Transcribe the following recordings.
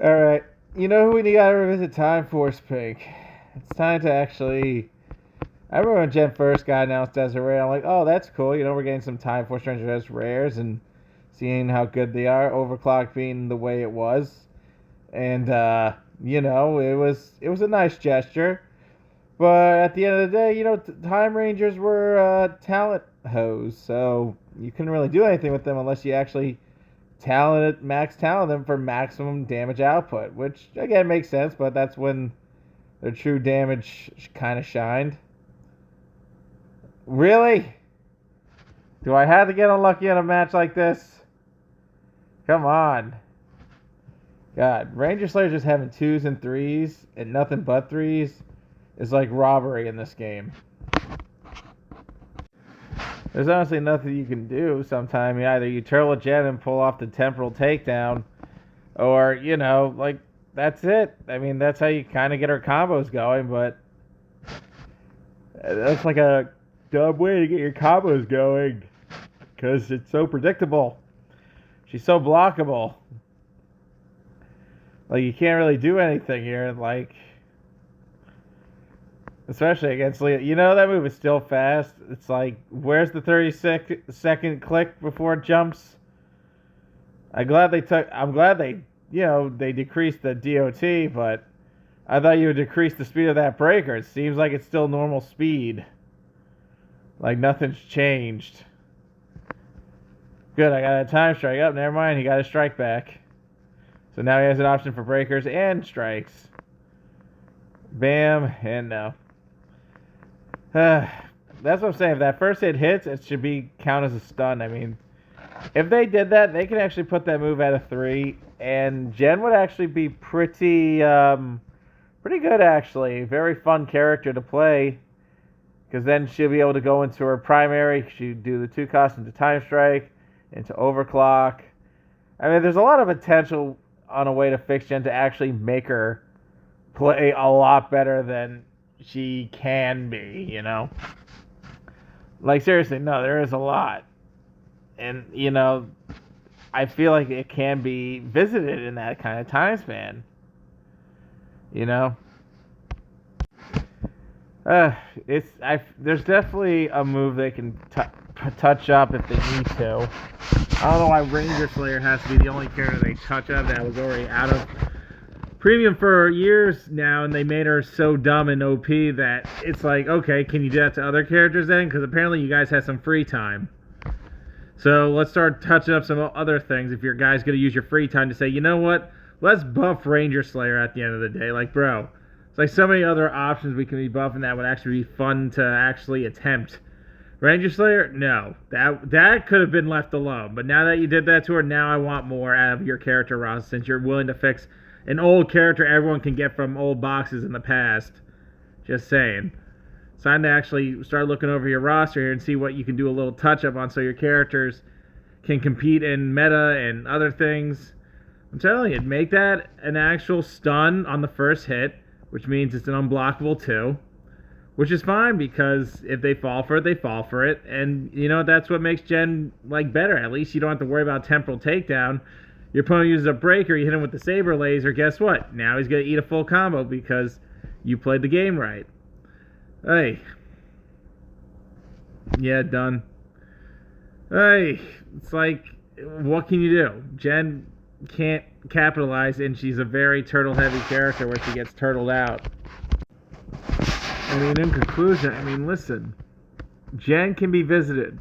All right. You know who we got to revisit? Time Force Pink. It's time to actually. I remember when Gen first got announced as a rare. I'm like, oh, that's cool. You know, we're getting some Time Force Rangers as rares and seeing how good they are. Overclock being the way it was, and it was a nice gesture. But at the end of the day, Time Rangers were talent hoes, so you couldn't really do anything with them unless you actually max talent them for maximum damage output, which again makes sense, but that's when their true damage kind of shined. Really? Do I have to get unlucky in a match like this? Come on. God, Ranger Slayer just having twos and threes and nothing but threes is like robbery in this game. There's honestly nothing you can do sometime. Either you turtle a jet and pull off the temporal takedown, or, that's it. I mean, that's how you kind of get her combos going, but that's like a dumb way to get your combos going because it's so predictable. She's so blockable. Like, you can't really do anything here. Like, especially against Leo. You know that move is still fast. It's like, where's the 30-second click before it jumps? I'm glad they decreased the DOT, but I thought you would decrease the speed of that breaker. It seems like it's still normal speed. Like nothing's changed. Good, I got a time strike. Oh, never mind, he got a strike back. So now he has an option for breakers and strikes. Bam, and no. That's what I'm saying. If that first hit hits, it should be count as a stun. I mean, if they did that, they could actually put that move at a 3, and Jen would actually be pretty good, actually. Very fun character to play, because then she'll be able to go into her primary. She'd do the 2 cost into Time Strike, into Overclock. I mean, there's a lot of potential on a way to fix Jen to actually make her play a lot better than she can be. Like, seriously, no, there is a lot. And, I feel like it can be visited in that kind of time span. You know? There's definitely a move they can touch up if they need to. I don't know why Ranger Slayer has to be the only character they touch up that was already out of premium for years now, and they made her so dumb and OP that it's like, okay, can you do that to other characters then? Because apparently you guys have some free time. So let's start touching up some other things if your guy's going to use your free time to say, you know what, let's buff Ranger Slayer at the end of the day. Like, bro, it's like so many other options we can be buffing that would actually be fun to actually attempt. Ranger Slayer, no. That could have been left alone. But now that you did that to her, now I want more out of your character roster since you're willing to fix an old character everyone can get from old boxes in the past. Just saying. It's time to actually start looking over your roster here and see what you can do a little touch up on so your characters can compete in meta and other things. I'm telling you, make that an actual stun on the first hit, which means it's an unblockable 2. Which is fine because if they fall for it, they fall for it. And, that's what makes Jen, better. At least you don't have to worry about temporal takedown. Your opponent uses a breaker, you hit him with the saber laser, guess what? Now he's going to eat a full combo because you played the game right. Hey. Yeah, done. Hey. It's like, what can you do? Jen can't capitalize, and she's a very turtle-heavy character where she gets turtled out. I mean, in conclusion, listen. Jen can be visited.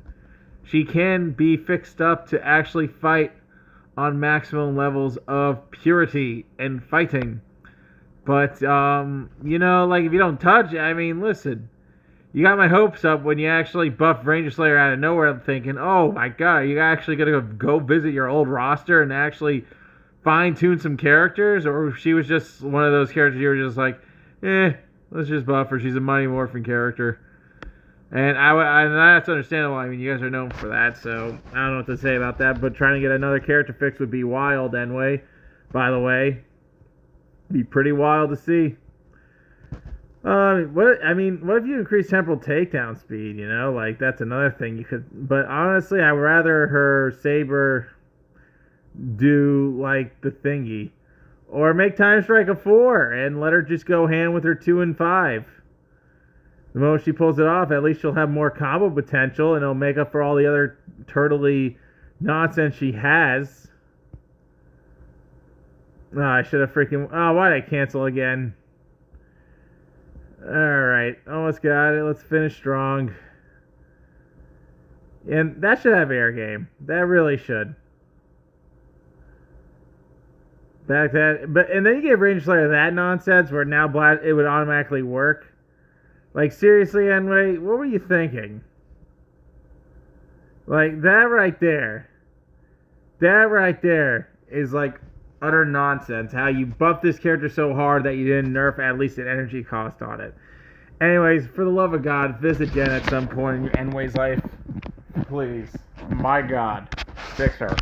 She can be fixed up to actually fight on maximum levels of purity and fighting. But, if you don't touch it, listen. You got my hopes up when you actually buffed Ranger Slayer out of nowhere. I'm thinking, oh my god, are you actually going to go visit your old roster and actually fine-tune some characters? Or she was just one of those characters you were just like, let's just buff her. She's a Mighty Morphin character. And that's understandable. You guys are known for that, so I don't know what to say about that. But trying to get another character fix would be wild anyway. By the way, be pretty wild to see. What if you increase temporal takedown speed? That's another thing you could. But honestly, I'd rather her saber do the thingy. Or make Time Strike a 4 and let her just go hand with her 2 and 5. The moment she pulls it off, at least she'll have more combo potential and it'll make up for all the other turtley nonsense she has. Oh, I should have freaking... Oh, why did I cancel again? Alright, almost got it. Let's finish strong. And that should have air game. That really should. Back that... But, and then you give Ranger Slayer that nonsense where now it would automatically work. Like, seriously, Enway, what were you thinking? Like, that right there is like utter nonsense. How you buffed this character so hard that you didn't nerf at least an energy cost on it. Anyways, for the love of God, visit Jen at some point in your Enway's life. Please. My God. Fix her.